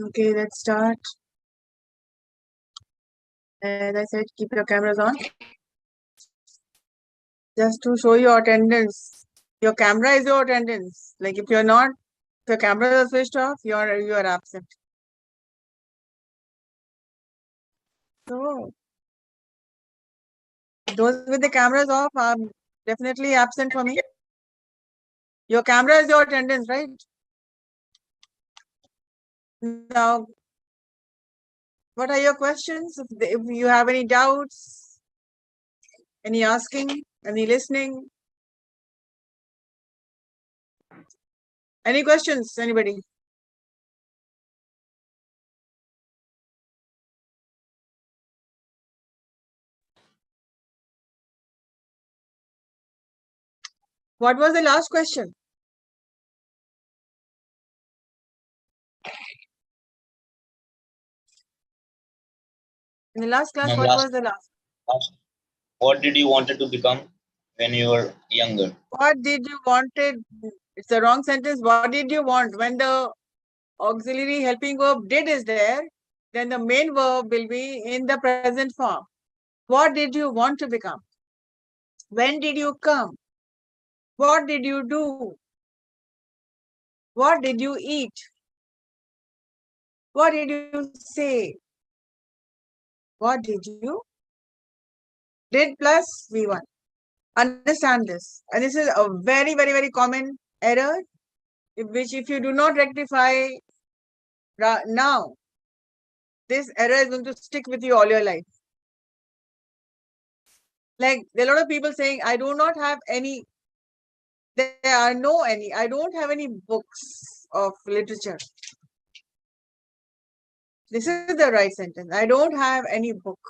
Okay, let's start. As I said, keep your cameras on. Just to show your attendance. Your camera is your attendance. Like if you're not, if your camera is switched off, you are absent. So those with the cameras off are definitely absent for me. Your camera is your attendance, right? Now, what are your questions? If you have any doubts, any asking, any listening, any questions, anybody? What was the last question? In the last class, what was the last? What did you wanted to become when you were younger? What did you wanted? It's the wrong sentence. What did you want? When the auxiliary helping verb did is there, then the main verb will be in the present form. What did you want to become? When did you come? What did you do? What did you eat? What did you say? What did you? Did plus V1. Understand this. And this is a very, very, very common error, which if you do not rectify now, this error is going to stick with you all your life. Like there are a lot of people saying, I do not have any, there are no any, I don't have any books of literature. This is the right sentence. I don't have any book.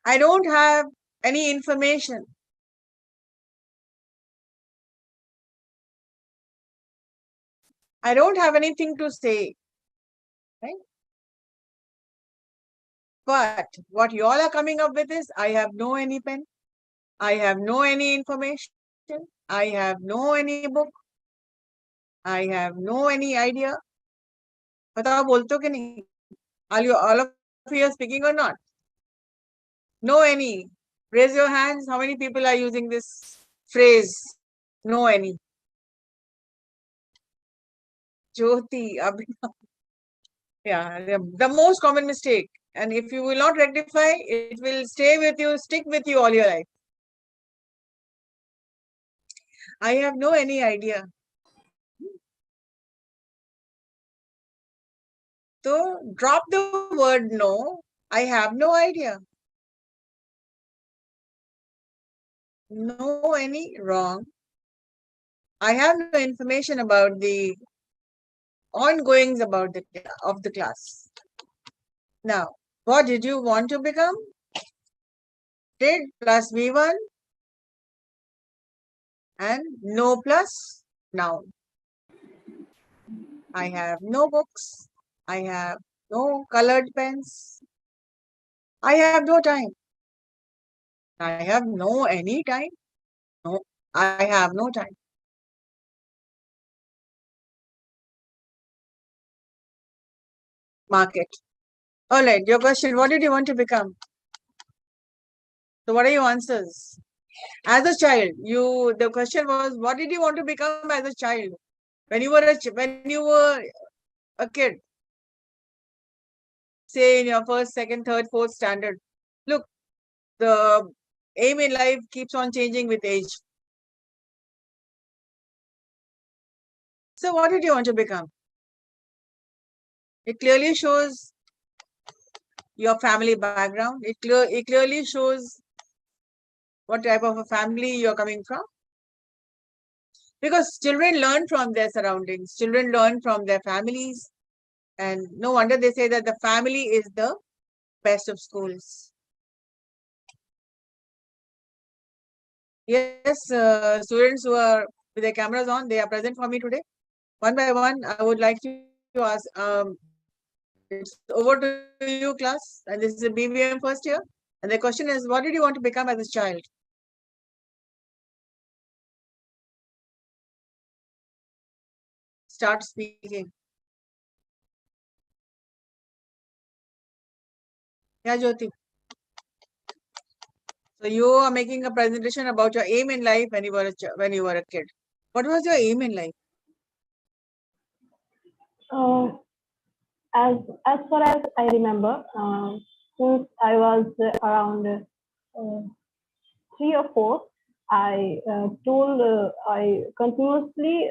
I don't have any information. I don't have anything to say. Right? But what you all are coming up with is, I have no any pen. I have no any information. I have no any book. I have no any idea. बताओ बोलते हो कि नहीं? Are you all of you are speaking or not? No any. Raise your hands. How many people are using this phrase? No any. Jyoti, Abhinav. Yeah, the most common mistake. And if you will not rectify, it will stay with you, stick with you all your life. I have no any idea. So drop the word no. I have no idea. No any wrong. I have no information about the ongoings about the class. Now, what did you want to become? Did plus V1 and no plus noun. I have no books. I have no colored pens. I have no time. I have no any time. No, I have no time. Market. All right, your question, what did you want to become? So what are your answers? As a child, the question was, what did you want to become as a child? When you were a kid, say in your first, second, third, fourth standard. Look, the aim in life keeps on changing with age. So what did you want to become? It clearly shows your family background. It clearly shows what type of a family you're coming from. Because children learn from their surroundings. Children learn from their families. And no wonder they say that the family is the best of schools. Yes, students who are with their cameras on, they are present for me today. One by one, I would like to ask, it's over to you, class. And this is a BBM first year. And the question is, what did you want to become as a child? start speaking. Yeah, Jyoti. So you are making a presentation about your aim in life when you were a kid. What was your aim in life? Uh, as as far as I remember, since I was around 3 or 4, I continuously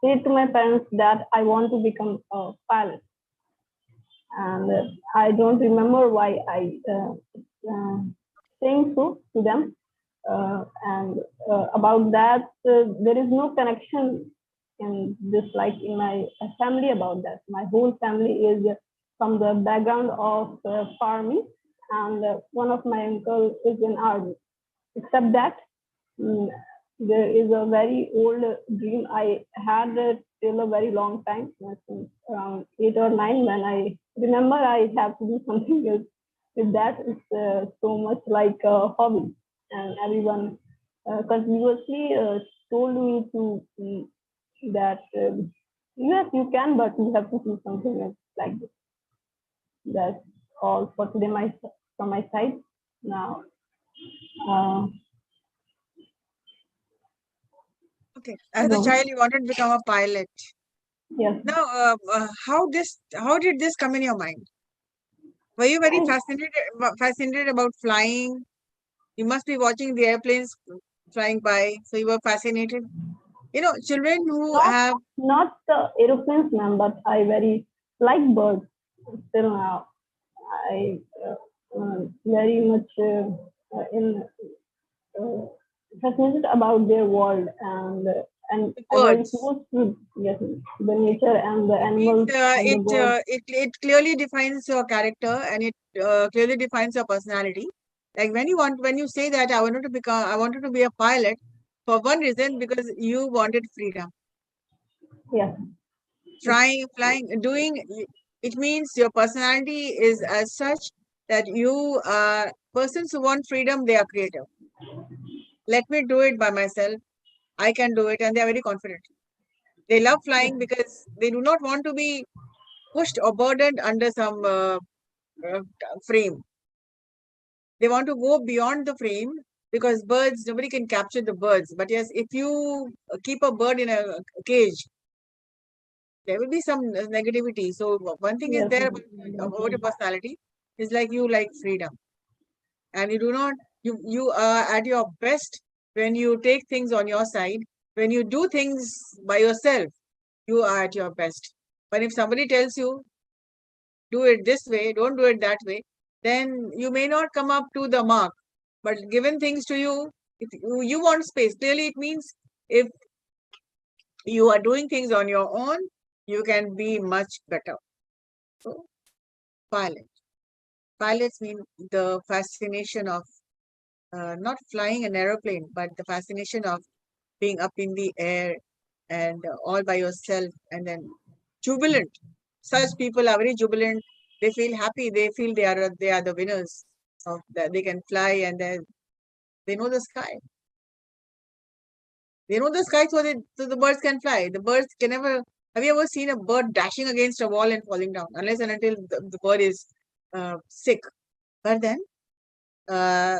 said to my parents that I want to become a pilot, and I don't remember why I saying so to them. And about that, there is no connection in this, like in my family about that. My whole family is from the background of farming, and one of my uncle is in army. Except that, mm, there is a very old dream I had till a very long time, since around 8 or 9, when I remember I have to do something else with that. It's so much like a hobby, and everyone continuously told me to that yes, you can, but you have to do something else like this. That's all for today, from my side. Now, uh, Okay. As a child, you wanted to become a pilot. yes. Now, how did this come in your mind? Were you very fascinated about flying? You must be watching the airplanes flying by, so you were fascinated. You know, children who Not have not the aeroplanes, ma'am, but I very like birds. Still now, I very much in uh, fascinated about their world, and I very birds. close to, yes, the Okay. nature and the It means animals and the birds. it clearly defines your character, and it clearly defines your personality. Like when you say that I wanted to be a pilot for one reason, because you wanted freedom. Yes, Flying, doing it means your personality is as such that you are persons who want freedom. They are creative. Let me do it by myself. I can do it, and they are very confident. They love yes, flying because they do not want to be pushed or burdened under some uh, frame. They want to go beyond the frame, because birds, nobody can capture the birds. But yes, if you keep a bird in a cage, there will be some negativity. So one thing is yes, there ma'am. about your personality is like you like freedom, and you do not you are at your best when you take things on your side. When you do things by yourself, you are at your best. But if somebody tells you do it this way, don't do it that way, then you may not come up to the mark. But given things to you, if you want space, clearly it means if you are doing things on your own, you can be much better. So, pilot. Pilots mean the fascination of not flying an aeroplane, but the fascination of being up in the air and all by yourself, and then jubilant. Such people are very jubilant. They feel happy. They feel they are the winners of that. They can fly, and they know the sky. They know the sky, so the birds can fly. The birds can never. Have you ever seen a bird dashing against a wall and falling down? Unless and until the bird is sick. But then uh,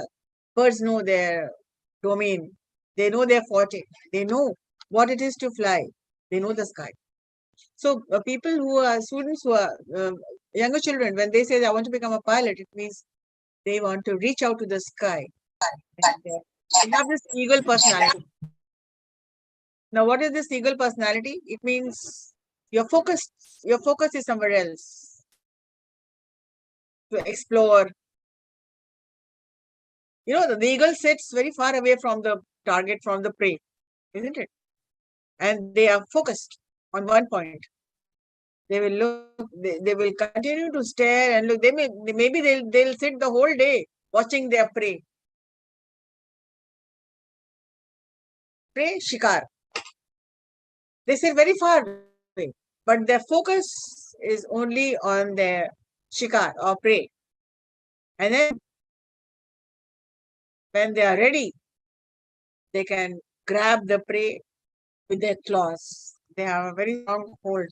birds know their domain. They know their forte. They know what it is to fly. They know the sky. So people who are students who are younger children, when they say they want to become a pilot, it means they want to reach out to the sky. And they have this eagle personality. Now, what is this eagle personality? It means your focus is somewhere else, to explore. You know, the eagle sits very far away from the target, from the prey, isn't it? And they are focused on one point. They will look, they will continue to stare and look. Maybe they'll sit the whole day watching their prey. Prey, shikar. They sit very far away, but their focus is only on their shikar or prey. And then when they are ready, they can grab the prey with their claws. They have a very strong hold.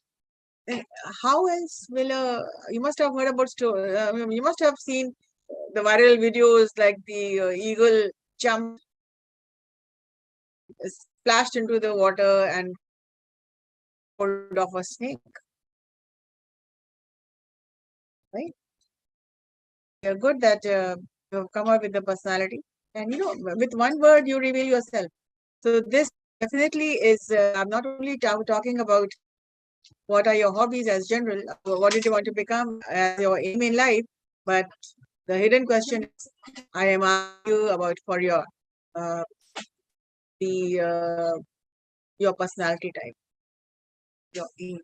Then how else will you must have heard about you must have seen the viral videos like the eagle jumped, splashed into the water and hold of a snake. Right? You're good that you've come up with the personality. And with one word, you reveal yourself. So this definitely is, I'm not only talking about what are your hobbies as general, what did you want to become as your aim in life, but the hidden question is, I am asking you about for your your personality type, your aim.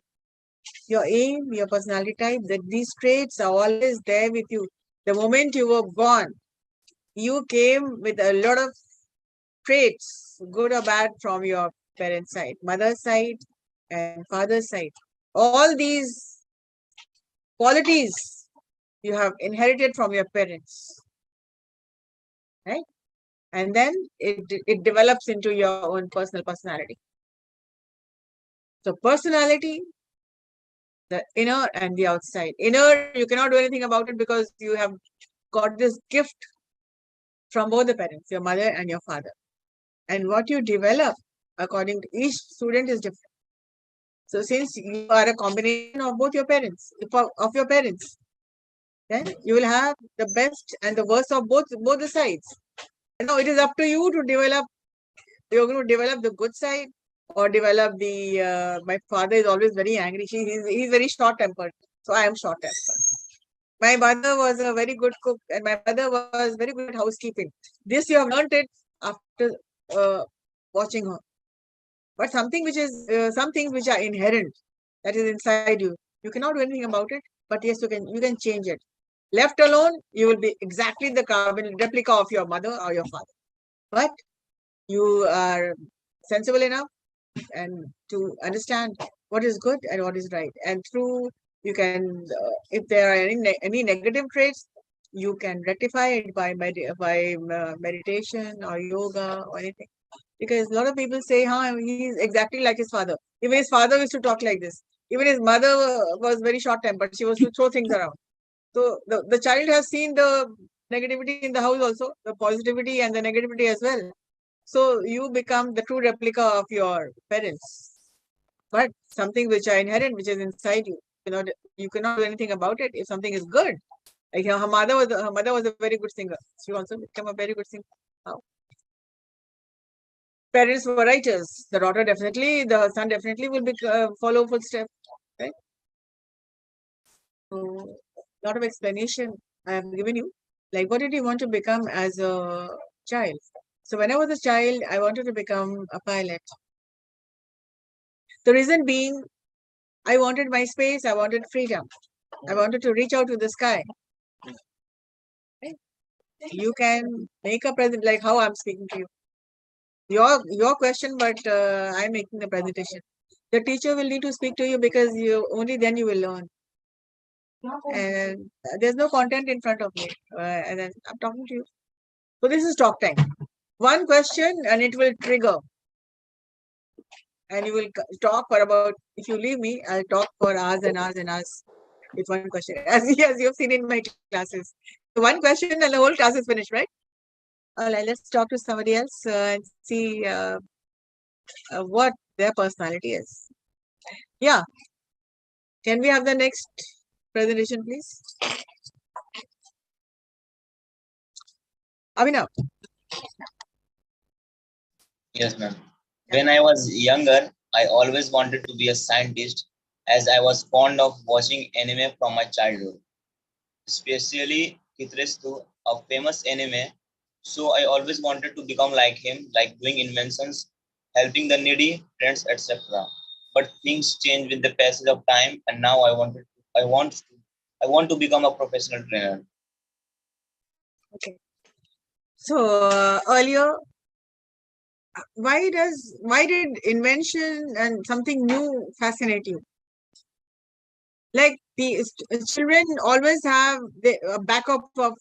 Your aim, your personality type, that these traits are always there with you. The moment you were born, you came with a lot of traits, good or bad, from your parents' side, mother's side, and father's side. All these qualities you have inherited from your parents, right? And then it develops into your own personal personality. So personality, the inner and the outside. Inner, you cannot do anything about it because you have got this gift from both the parents, your mother and your father. And what you develop according to each student is different. So since you are a combination of both your parents, of your parents, then you will have the best and the worst of both the sides. And now it is up to you to develop. You're going to develop the good side or develop the. My father is always very angry. He's very short tempered. So I am short tempered. My mother was a very good cook, and my mother was very good at housekeeping. This you have learned it after watching her. But something which is some things which are inherent, that is inside you. You cannot do anything about it, but yes, you can change it. Left alone, you will be exactly the carbon replica of your mother or your father. But you are sensible enough and to understand what is good and what is right. And through you can, if there are any negative traits, you can rectify it by meditation or yoga or anything. Because a lot of people say, he's exactly like his father. Even his father used to talk like this. Even his mother was very short tempered. She was to throw things around. So the child has seen the negativity in the house also, the positivity and the negativity as well. So you become the true replica of your parents. But something which are inherent, which is inside you, you cannot do anything about it if something is good. Like her mother was a very good singer. She also became a very good singer. How? Parents were writers. The daughter definitely, the son definitely will be follow footsteps, right? So, a lot of explanation I have given you. Like, what did you want to become as a child? So, when I was a child, I wanted to become a pilot. The reason being, I wanted my space. I wanted freedom. I wanted to reach out to the sky. Right? You can make a present like how I'm speaking to you. Your question, but I'm making the presentation. The teacher will need to speak to you because only then you will learn. And there's no content in front of me, and then I'm talking to you. So this is talk time. One question and it will trigger, and you will talk for about. If you leave me, I'll talk for hours and hours and hours with one question, as you've seen in my classes. So one question and the whole class is finished, right? All right, let's talk to somebody else and see what their personality is. Yeah. Can we have the next presentation, please? Abhinav. Yes, ma'am. When I was younger, I always wanted to be a scientist as I was fond of watching anime from my childhood, especially Kitrestu, a famous anime. So I always wanted to become like him, like doing inventions, helping the needy, friends, etc. But things change with the passage of time, and now I want to become a professional trainer. Okay. So earlier, why did invention and something new fascinate you? Like the children always have a backup of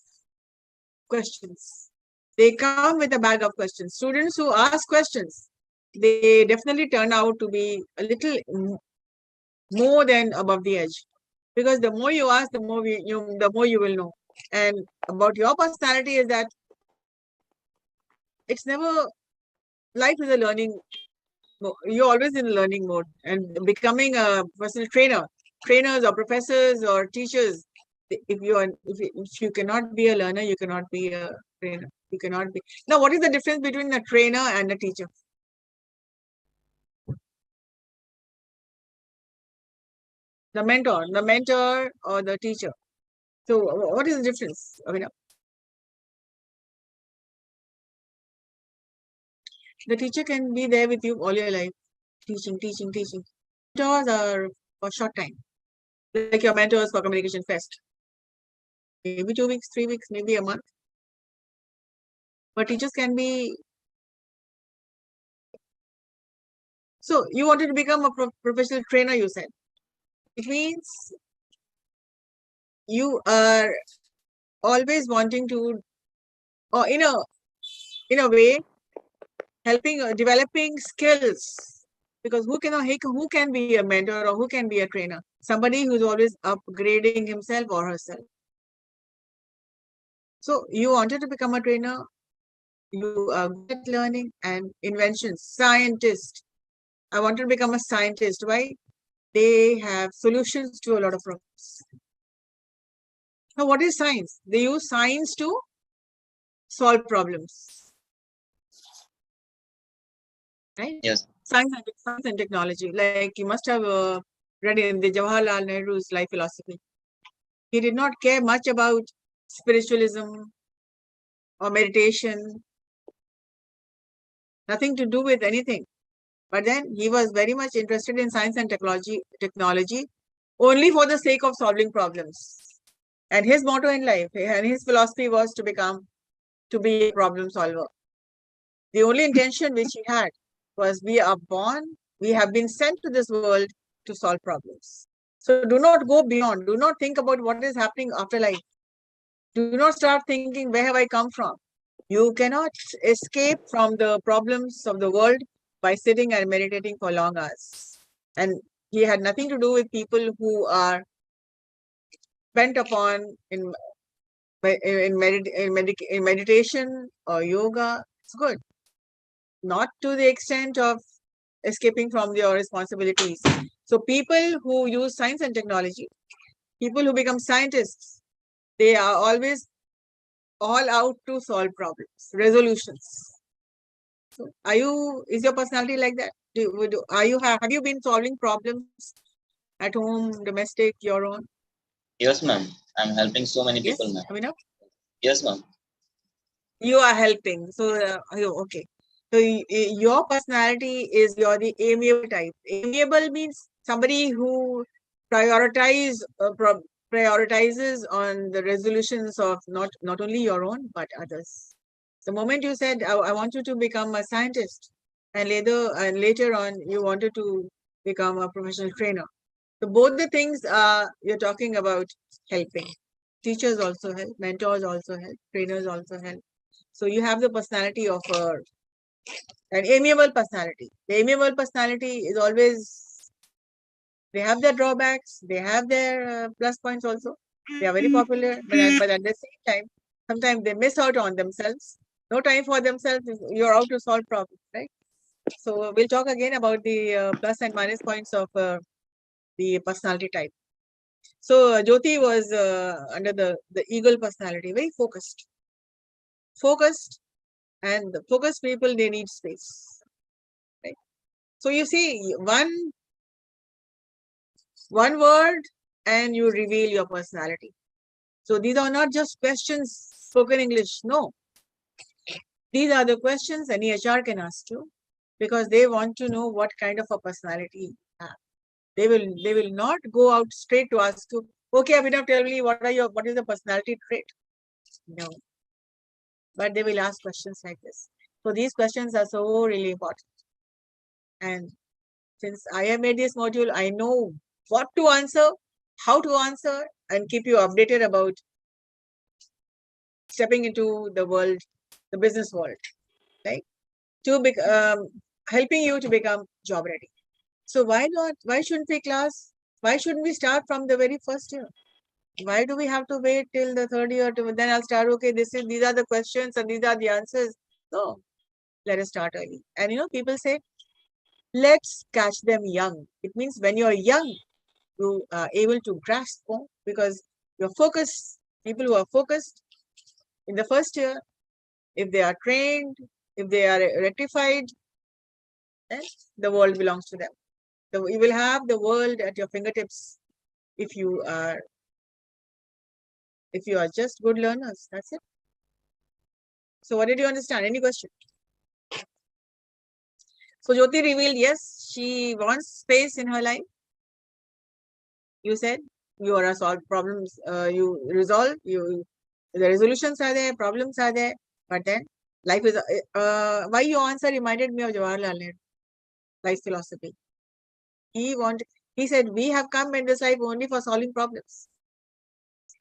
questions. They come with a bag of questions. Students who ask questions, they definitely turn out to be a little more than above the edge. Because the more you ask, the more you will know. And about your personality is that it's never, life is a learning, you're always in learning mode, and becoming a personal trainers or professors or teachers, if you cannot be a learner, you cannot be a trainer. You cannot be. Now, what is the difference between a trainer and a teacher? The mentor or the teacher. So what is the difference? I mean, the teacher can be there with you all your life, teaching. Mentors are for short time, like your mentors for Communication Fest. Maybe 2 weeks, 3 weeks, maybe a month. But teachers can be. So you wanted to become a professional trainer, you said. It means you are always wanting to, or in a way, helping developing skills. Because who can be a mentor or who can be a trainer? Somebody who's always upgrading himself or herself. So you wanted to become a trainer. You are good at learning and inventions. Scientist. I wanted to become a scientist. Why? They have solutions to a lot of problems. Now, what is science? They use science to solve problems. Right? Yes. Science and technology. Like you must have read in the Jawaharlal Nehru's life philosophy. He did not care much about spiritualism or meditation. Nothing to do with anything. But then he was very much interested in science and technology only for the sake of solving problems. And his motto in life and his philosophy was to be a problem solver. The only intention which he had was we have been sent to this world to solve problems. So do not go beyond. Do not think about what is happening after life. Do not start thinking, where have I come from? You cannot escape from the problems of the world by sitting and meditating for long hours. And he had nothing to do with people who are bent upon in meditation or yoga. It's good. Not to the extent of escaping from your responsibilities. So people who use science and technology, people who become scientists, they are always all out to solve problems, resolutions. So is your personality like that? Have you been solving problems at home, domestic, your own? Yes, ma'am. I'm helping so many Yes, people, ma'am. Abhinav? Yes, ma'am. You are helping. So, okay. So your personality is you're the amiable type. Amiable means somebody who prioritizes on the resolutions of not only your own but others. The moment you said I want you to become a scientist, and later on you wanted to become a professional trainer. So both the things you're talking about helping. Teachers also help, mentors also help, trainers also help. So you have the personality of an amiable personality. The amiable personality is always, they have their drawbacks, they have their plus points also. They are very popular, but at the same time, sometimes they miss out on themselves. No time for themselves, you're out to solve problems, right? So we'll talk again about the plus and minus points of the personality type. So Jyoti was under the eagle personality, very focused. Focused, and the focused people, they need space. Right? So you see one word and you reveal your personality. So these are not just questions spoken English. No. These are the questions any HR can ask you because they want to know what kind of a personality you have. They will not go out straight to ask you, okay, Abhinav, tell me what is the personality trait? No. But they will ask questions like this. So these questions are so really important. And since I have made this module, I know what to answer, how to answer, and keep you updated about stepping into the world, the business world, right? helping you to become job ready. So why not? Why shouldn't we why shouldn't we start from the very first year? Why do we have to wait till the third year to then I'll start? Okay, these are the questions and these are the answers. No, let us start early. And people say, let's catch them young. It means when you're young, you are able to grasp more because you're focused. People who are focused in the first year, if they are trained, if they are rectified, then the world belongs to them. So you will have the world at your fingertips if you are just good learners. That's it. So what did you understand? Any question? So Jyoti revealed, yes, she wants space in her life. You said you are a solve problems, you resolve, the resolutions are there, problems are there, but then life is, why your answer reminded me of Jawaharlal Nehru, life philosophy. He said, we have come in this life only for solving problems.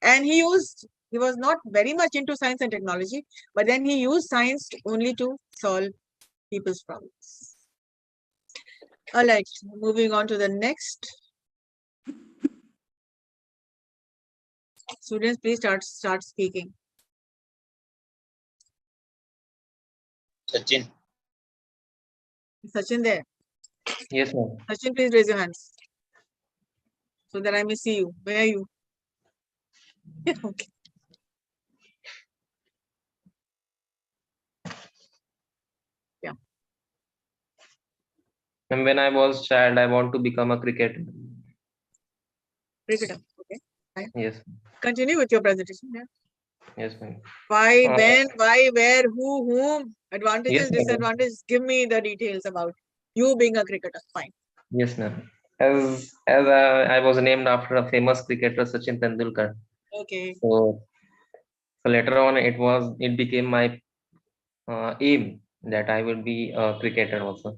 And he was not very much into science and technology, but then he used science only to solve people's problems. All right, moving on to the next. Students, please start speaking. Sachin. Sachin there? Yes, ma'am. Sachin, please raise your hands so that I may see you. Where are you? Okay. Yeah. And when I was child, I want to become a cricketer. Cricketer. Okay. Fine. Yes. Continue with your presentation. Yeah. Yes, ma'am. Why, when, why, where, who, whom, advantages, Yes, ma'am. disadvantages. Give me the details about you being a cricketer. Fine. Yes, ma'am. As I was named after a famous cricketer, Sachin Tendulkar. Okay. So later on, it became my aim that I will be a cricketer also,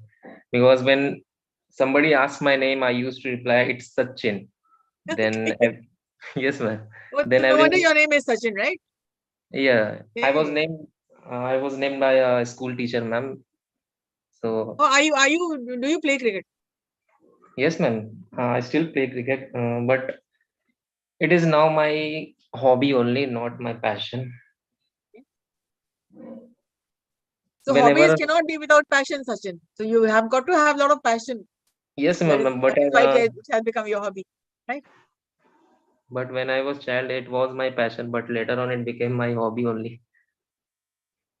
because when somebody asked my name, I used to reply, "It's Sachin." Then yes, ma'am. Well, Then no wonder everyone, your name is Sachin, right? yeah, I was Okay. named. I was named by a school teacher, ma'am. So Oh, do you play cricket? yes, ma'am. I still play cricket, but it is now my hobby only, not my passion. So hobbies Whenever, cannot be without passion, Sachin. So you have got to have a lot of passion. yes, That is ma'am. But why it has become your hobby, right? but when I was child, it was my passion. But later on, it became my hobby only.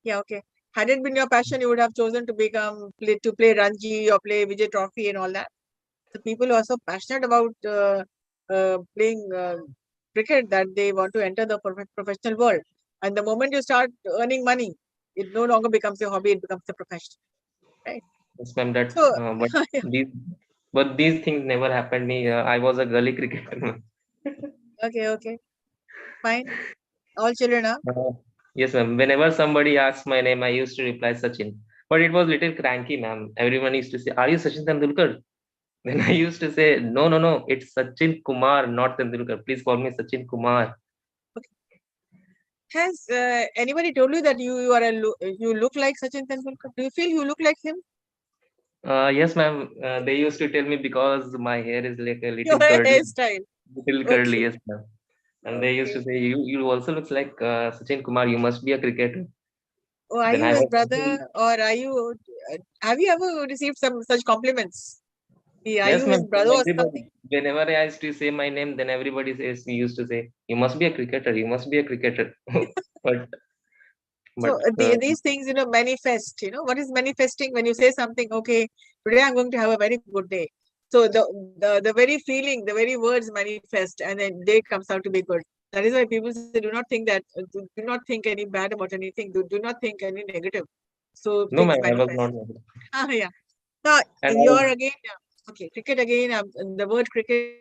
Yeah, okay. Had it been your passion, you would have chosen to play Ranji or play Vijay Trophy and all that. So people who are so passionate about playing cricket that they want to enter the professional world. And the moment you start earning money, it no longer becomes a hobby; it becomes a profession, right? Yes, ma'am. That, So, but yeah. these, but these things never happened me. I was a gully cricketer, ma'am. Okay, fine. All children are. Uh, yes, ma'am. Whenever somebody asks my name, I used to reply Sachin. But it was little cranky, ma'am. Everyone used to say, "Are you Sachin Tendulkar?" Then I used to say, "No. It's Sachin Kumar, not Tendulkar. Please call me Sachin Kumar." Has anybody told you that you look like Sachin Tendulkar? Do you feel you look like him? Yes, ma'am. They used to tell me because my hair is like a Your little curly, hairstyle. little curly. Okay. Yes, ma'am. And they used to Okay. say, "You also looks like Sachin Kumar. You must be a cricketer." Oh, are Then you I his was thinking, brother or are you? Have you ever received some such compliments? Are yes, you his ma'am. brother or Everybody, something? whenever I used to say my name, then everybody used to say, "You must be a cricketer. You must be a cricketer." but So but uh, these things, manifest. What is manifesting when you say something? Okay, today I'm going to have a very good day. So the very feeling, the very words manifest, and then day comes out to be good. That is why people say, do not think that, do not think any bad about anything. Do not think any negative. So no, things ma'am, I was manifest. not. Yeah. Now And you're again, okay, cricket again. The word cricket.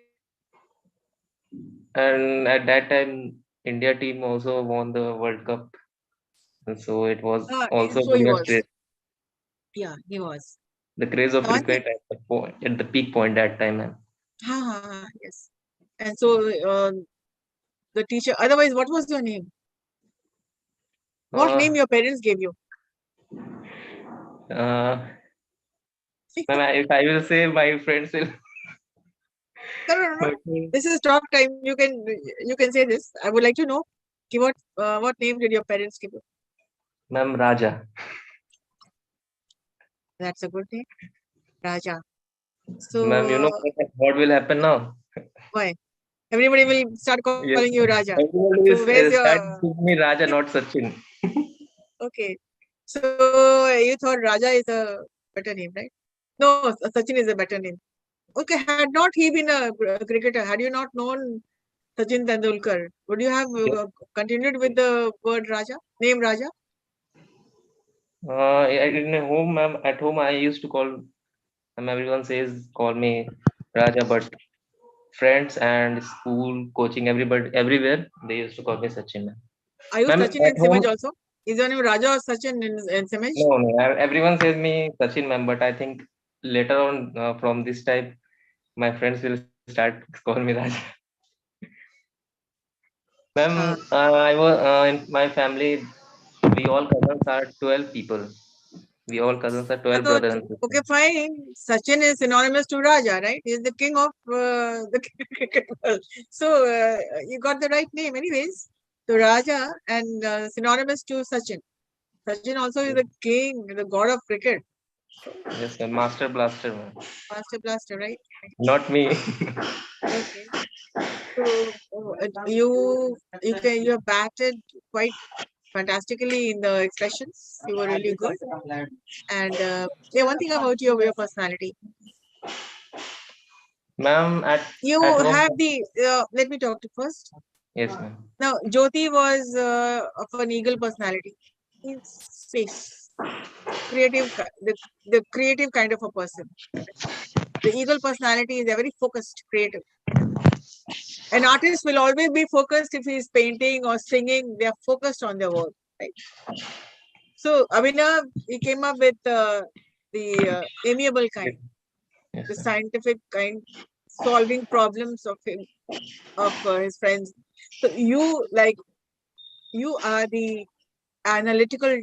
at that time, India team also won the World Cup, and so it was also So he very much was. Yeah, he was. the craze of Now, one thing. cricket at the peak point that time, ma'am. Yes. And so the teacher. Otherwise, what was your name? What Uh, name your parents gave you? uh, Ma'am, if I will say, my friends will. No. This is talk time. You can say this. I would like to know what name did your parents give you? Ma'am, Raja. That's a good name, Raja. Ma'am, you know So what will happen now? why? Everybody will start calling Yes. you Raja. Everyone will So where's start your calling me Raja, not Sachin. okay? So you thought Raja is a better name, right? No, Sachin is a better name. Okay, had not he been a cricketer, had you not known Sachin Tendulkar, would you have Yes. continued with the word Raja, name Raja? In home, ma'am, at home, I used to call, everyone says, call me Raja, but friends and school, coaching, everybody, everywhere, they used to call me Sachin, ma'am. Are you Ma'am, Sachin at in CIMAGE home, also? Is your name Raja or Sachin in CIMAGE? no, everyone says me Sachin, ma'am, but I think later on, from this type, my friends will start calling me Raja. Ma'am, I was in my family. We all cousins are 12 people. We all cousins are 12 So, brothers and okay, sisters. fine. Sachin is synonymous to Raja, right? He's the king of the cricket world. So, you got the right name, anyways. So, Raja and synonymous to Sachin. Sachin also is the king, the god of cricket. So, Yes, sir. Master Blaster, man. Master Blaster, right? Not me. Okay. So, you have batted quite fantastically in the expressions. You were really good. And one thing about your personality. Ma'am, You at home. have the let me talk to first. Yes, ma'am. Now, Jyoti was of an eagle personality. In space, the creative kind of a person. The eagle personality is a very focused, creative. An artist will always be focused if he is painting or singing. They are focused on their work, right? So, Abhinav, he came up with the amiable kind, Yes, yes, the ma'am. scientific kind, solving problems of him, of his friends. So, you are the analytical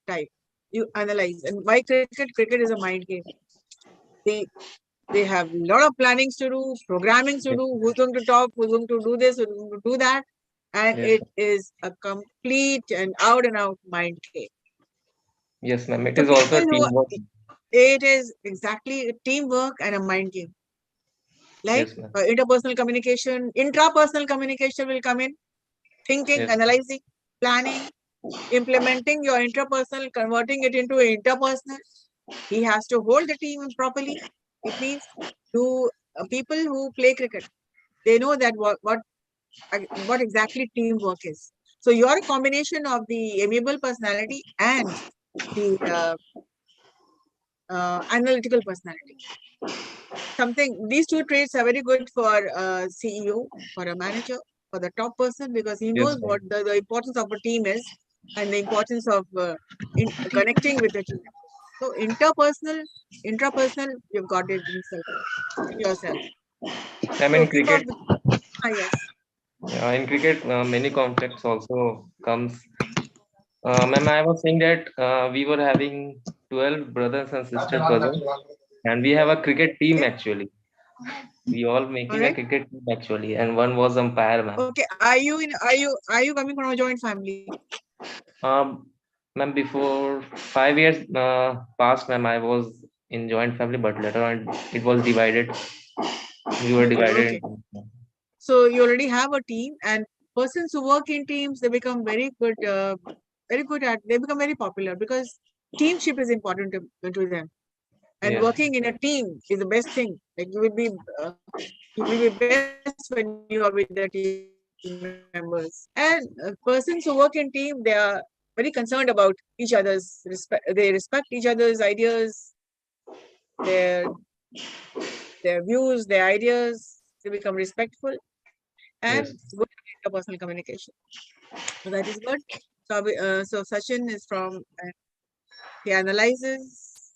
type. You analyze. And why cricket? Cricket is a mind game. They they have a lot of plannings to do, programming to Yes, do, who's going to talk, who's going to do this, who's going to do that. And yes, it is a complete and out mind game. yes, ma'am. It So is also people a who teamwork. it is exactly a teamwork and a mind game. Like Yes, ma'am. interpersonal communication, intrapersonal communication will come in, thinking, Yes, analyzing, planning, implementing your interpersonal, converting it into interpersonal. He has to hold the team properly. It means people who play cricket, they know that what exactly teamwork is. So you're a combination of the amiable personality and the analytical personality. These two traits are very good for a CEO, for a manager, for the top person, because he yes, knows ma'am. what the importance of a team is and the importance of connecting with the team. So intrapersonal, you've got it in yourself. Ma'am, So in cricket, yes. many conflicts also comes. Ma'am, I was saying that we were having 12 brothers and sister cousins, and we have a cricket team Okay. actually. We all All making a right. cricket team actually, and one was umpire, ma'am. Okay. Are you coming from a joint family? Ma'am, before 5 years past, ma'am, I was in joint family, but later on it was divided. We were divided. Okay. So you already have a team, and persons who work in teams, they become very good at. They become very popular because teamship is important to them. And Yes, working in a team is the best thing. Like you will be best when you are with the team members. And persons who work in team, they are very concerned about each other's respect. They respect each other's ideas, their their views, their ideas. They become respectful and yes, good interpersonal communication. So that is good. So Sachin is from he analyzes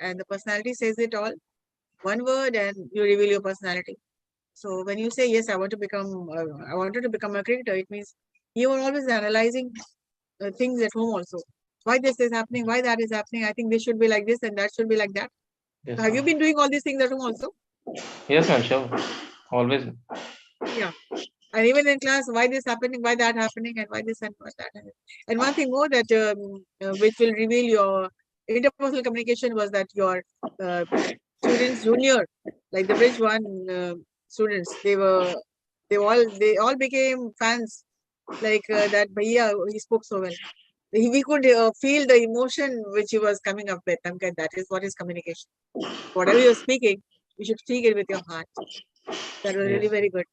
and the personality says it all. One word and you reveal your personality. So when you say yes, I wanted to become a cricketer, it means you are always analyzing things at home also. Why this is happening? Why that is happening? I think this should be like this and that should be like that. Yes, Have you ma'am. been doing all these things at home also? Yes, ma'am, sure. Always. Yeah. And even in class, why this happening, why that happening, and why this and why that happening. And one thing more that which will reveal your interpersonal communication was that your students junior, like the bridge one students, they all became fans. Like that Bhaiya, he spoke so well. We could feel the emotion which he was coming up with. Tamkar, that is what is communication. Whatever you're speaking, you should speak it with your heart. That was really Yes. very good.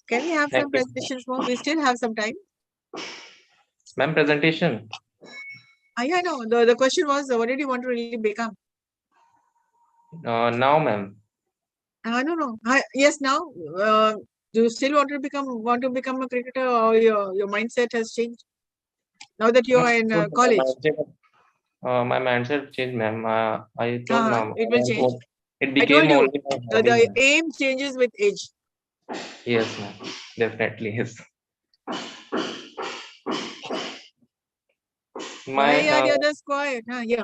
Can we have Thank some you. presentations more? We still have some time. Ma'am, presentation. Yeah, no. The question was, what did you want to really become? Now, ma'am. I don't know. Yes, now. Do you still want to become a cricketer, or your mindset has changed now that you are in college? My mindset changed, ma'am. I told ma'am, It will change. it I told became you, only my hobby, the ma'am. aim changes with age. Yes, ma'am. Definitely, yes. Why are My the others quiet? Yeah.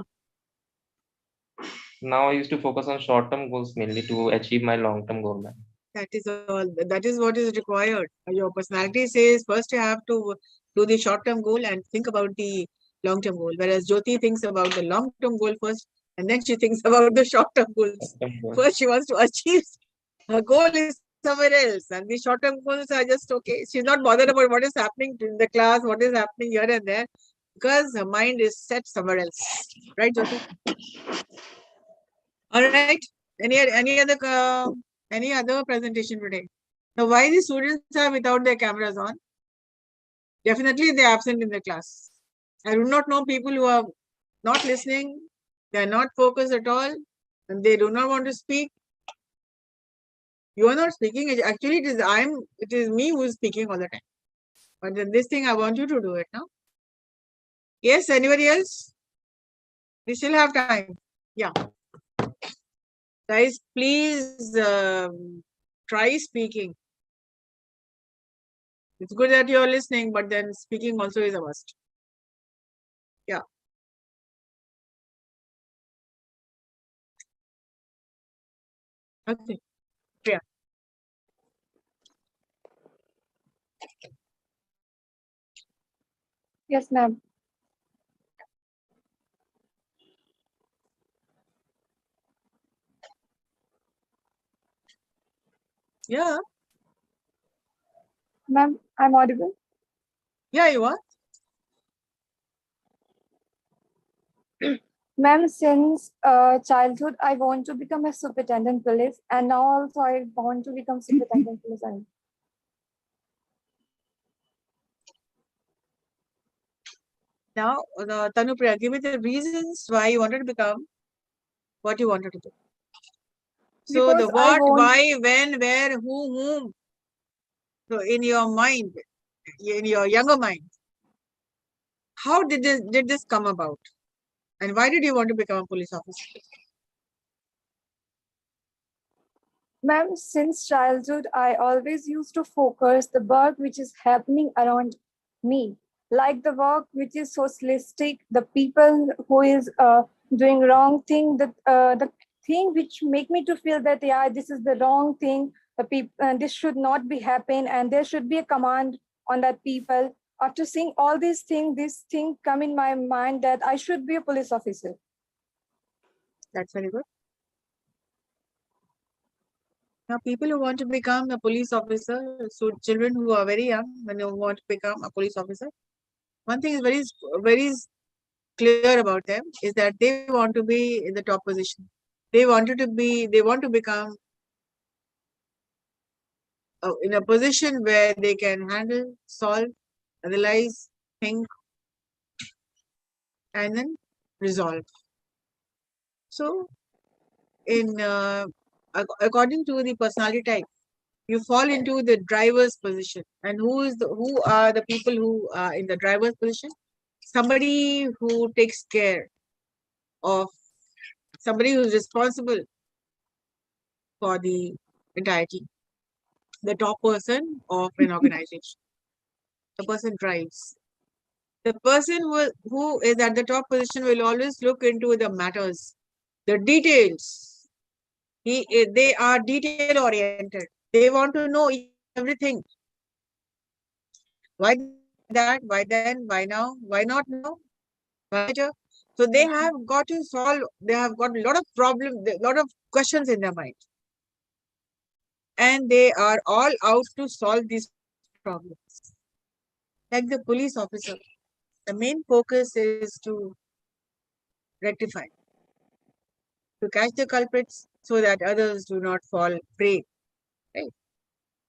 now I used to focus on short-term goals mainly to achieve my long-term goal, ma'am. That is all. That is what is required. Your personality says first you have to do the short-term goal and think about the long-term goal. Whereas Jyoti thinks about the long-term goal first, and then she thinks about the short-term goals. Short-term goal. First, she wants to achieve her goal is somewhere else, and the short-term goals are just okay. She's not bothered about what is happening in the class, what is happening here and there, because her mind is set somewhere else. Right, Jyoti? All right. Any other presentation today? Now, why the students are without their cameras on? Definitely, they are absent in the class. I do not know people who are not listening. They are not focused at all, and they do not want to speak. You are not speaking. Actually, it is me who is speaking all the time. But then this thing, I want you to do it now. Yes, anybody else? We still have time. Yeah. Guys, please try speaking. It's good that you're listening, but then speaking also is a must. Yeah. Okay. Yeah. Yes, ma'am. Yeah. Ma'am, I'm audible. Yeah, you are. Ma'am, since childhood, I want to become a superintendent police, and now also I want to become superintendent police. Now, Tanupriya, give me the reasons why you wanted to become what you wanted to do. So the Because I what, want, why, when, where, who, whom. So in your mind, in your younger mind, how did this come about? And why did you want to become a police officer? ma'am, since childhood, I always used to focus the work which is happening around me, like the work which is socialistic, the people who is doing wrong thing, the thing which make me to feel that yeah, this is the wrong thing. The people, this should not be happen, and there should be a command on that people. After seeing all these things, this thing come in my mind that I should be a police officer. That's very good. Now, people who want to become a police officer, so children who are very young when they want to become a police officer, one thing is very clear about them is that they want to be in the top position. They want to become in a position where they can handle, solve, analyze, think, and then resolve. So, according to the personality type, you fall into the driver's position. And who are the people who are in the driver's position? Somebody who takes care of somebody who's responsible for the entire team, the top person of an organization. The person drives. The person who is at the top position will always look into the matters, the details. They are detail oriented. They want to know everything. Why that? Why then? Why now? Why not now? Why later? So they have got to solve. They have got a lot of problems, a lot of questions in their mind, and they are all out to solve these problems. Like the police officer, the main focus is to rectify, to catch the culprits so that others do not fall prey. Right.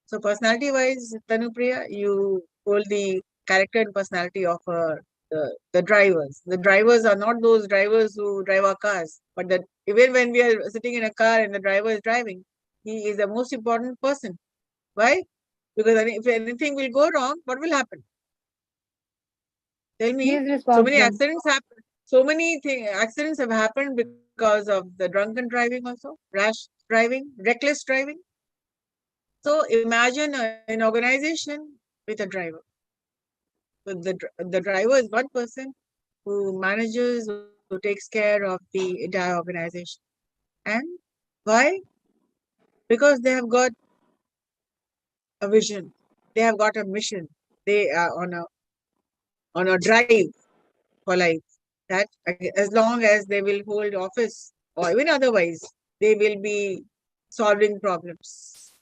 So personality-wise, Tanupriya, you told the character and personality of the drivers. The drivers are not those drivers who drive our cars, but that even when we are sitting in a car and the driver is driving, he is the most important person. Why? Because if anything will go wrong, what will happen? Tell He me. is So many responsible. accidents happen. So many accidents have happened because of the drunken driving also, rash driving, reckless driving. So imagine an organization with a driver. So the driver is one person who manages, who takes care of the entire organization. And why? Because they have got a vision. They have got a mission. They are on a drive for life. That as long as they will hold office or even otherwise, they will be solving problems.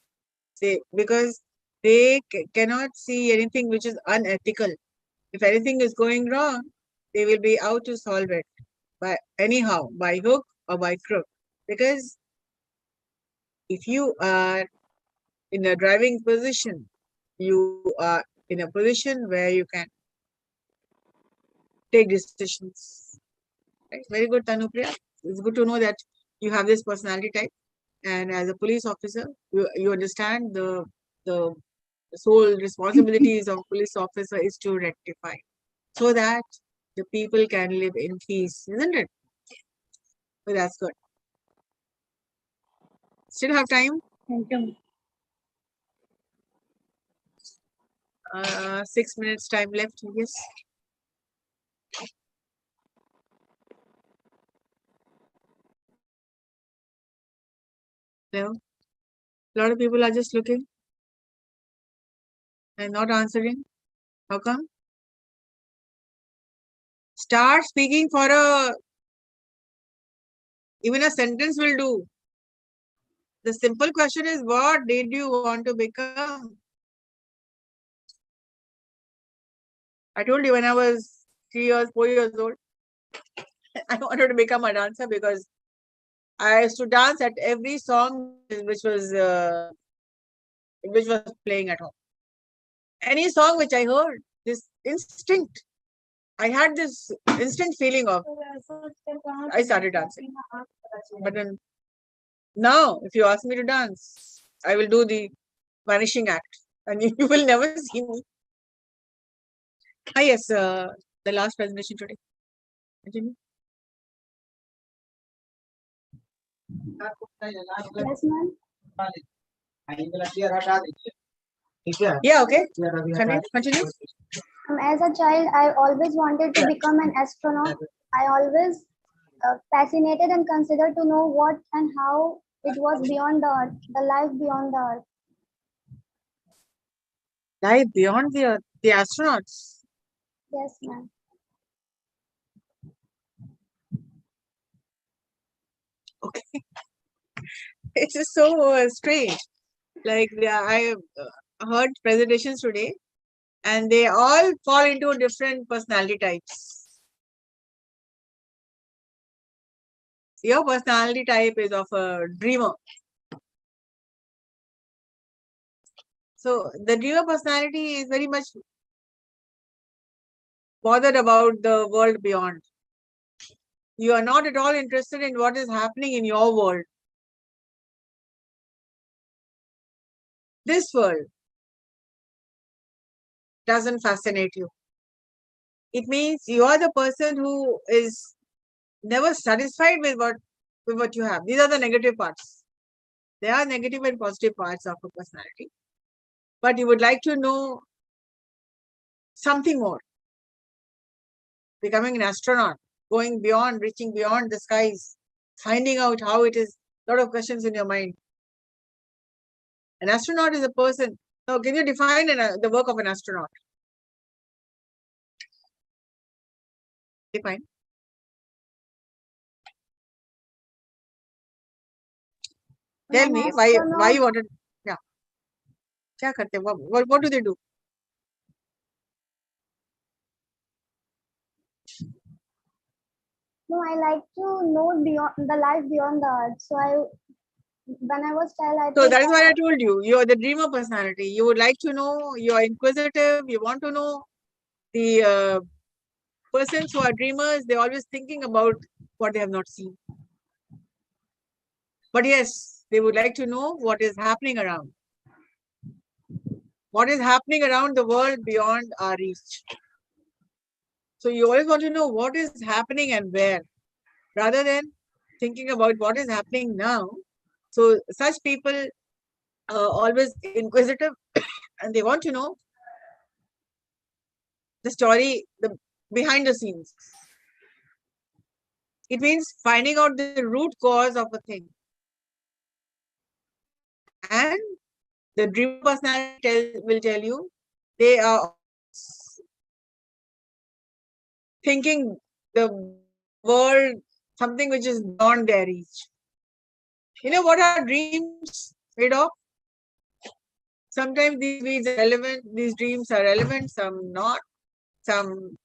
Because they cannot see anything which is unethical. If anything is going wrong, they will be out to solve it by anyhow, by hook or by crook. Because if you are in a driving position, you are in a position where you can take decisions. Right? Very good, Tanupriya. It's good to know that you have this personality type. And as a police officer, you understand the sole responsibilities of police officer is to rectify so that the people can live in peace, isn't it? So that's good. Still have time? Thank you. 6 minutes time left, yes. No. A lot of people are just looking and not answering. How come? Start speaking for even a sentence will do. The simple question is, what did you want to become? I told you when I was 3 years, 4 years old, I wanted to become a dancer because I used to dance at every song which was playing at home. Any song which I heard, this instinct, I had this instant feeling of, I started dancing. But then now, if you ask me to dance, I will do the vanishing act and you will never see me. Ah, yes, the last presentation today. Continue. Yes, ma'am. Yeah, okay. Continue. As a child, I always wanted to become an astronaut. I always fascinated and considered to know what and how it was beyond the earth, the life beyond the earth. Life beyond the earth, the astronauts. Yes, ma'am. Okay. It is so strange. Like I heard presentations today and they all fall into different personality types. Your personality type is of a dreamer. So the dreamer personality is very much bothered about the world beyond. You are not at all interested in what is happening in your world. This world doesn't fascinate you. It means you are the person who is never satisfied with what you have. These are the negative parts. There are negative and positive parts of a personality. But you would like to know something more. Becoming an astronaut, going beyond, reaching beyond the skies, finding out how it is. A lot of questions in your mind. An astronaut is a person. Now, can you define the work of an astronaut? Define. Tell An me why you astronaut- wanted. Yeah. क्या करते हैं? What do they do? No, I like to know beyond the life beyond the earth. So when I was child, I So think that is why I told you, you are the dreamer personality. You would like to know, you are inquisitive, you want to know. The persons who are dreamers, they're always thinking about what they have not seen. But yes, they would like to know what is happening around. What is happening around the world beyond our reach. So you always want to know what is happening and where, rather than thinking about what is happening now. So such people are always inquisitive and they want to know the story, the behind the scenes. It means finding out the root cause of a thing. And the dream personality will tell you they are thinking the world, something which is beyond their reach. You know what are dreams made of? Sometimes these dreams are relevant, some not. Some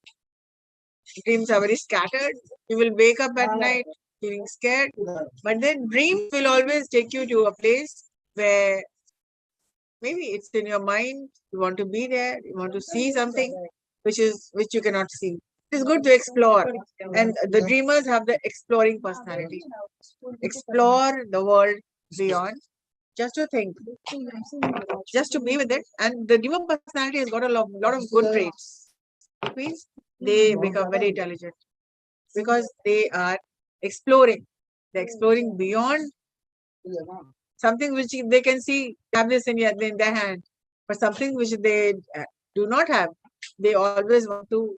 dreams are very scattered. You will wake up at night feeling scared. But then dreams will always take you to a place where maybe it's in your mind, you want to be there, you want to see something which you cannot see. It is good to explore. And the dreamers have the exploring personality. Explore the world beyond, just to think, just to be with it. And the dreamer personality has got a lot of good traits. It means they become very intelligent because they are exploring. They're exploring beyond something which they can see, have this in their hand, but something which they do not have. They always want to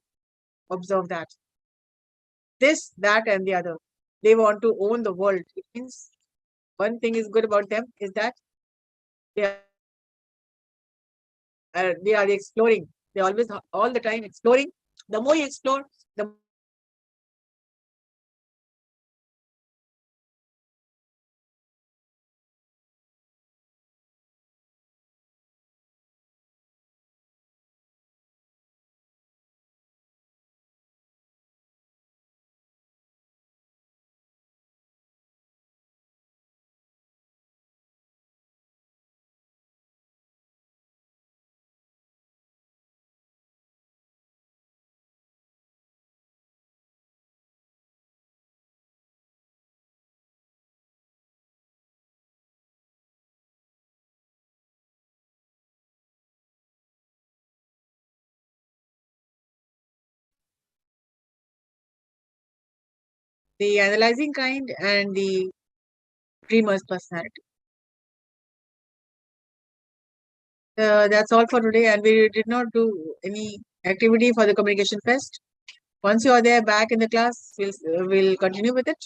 observe that. This, that, and the other. They want to own the world. It means one thing is good about them is that they are exploring. They always all the time exploring. The more you explore, the analyzing kind and the dreamer's personality. That's all for today, and we did not do any activity for the communication fest. Once you are there back in the class, we'll continue with it.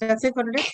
That's it for today.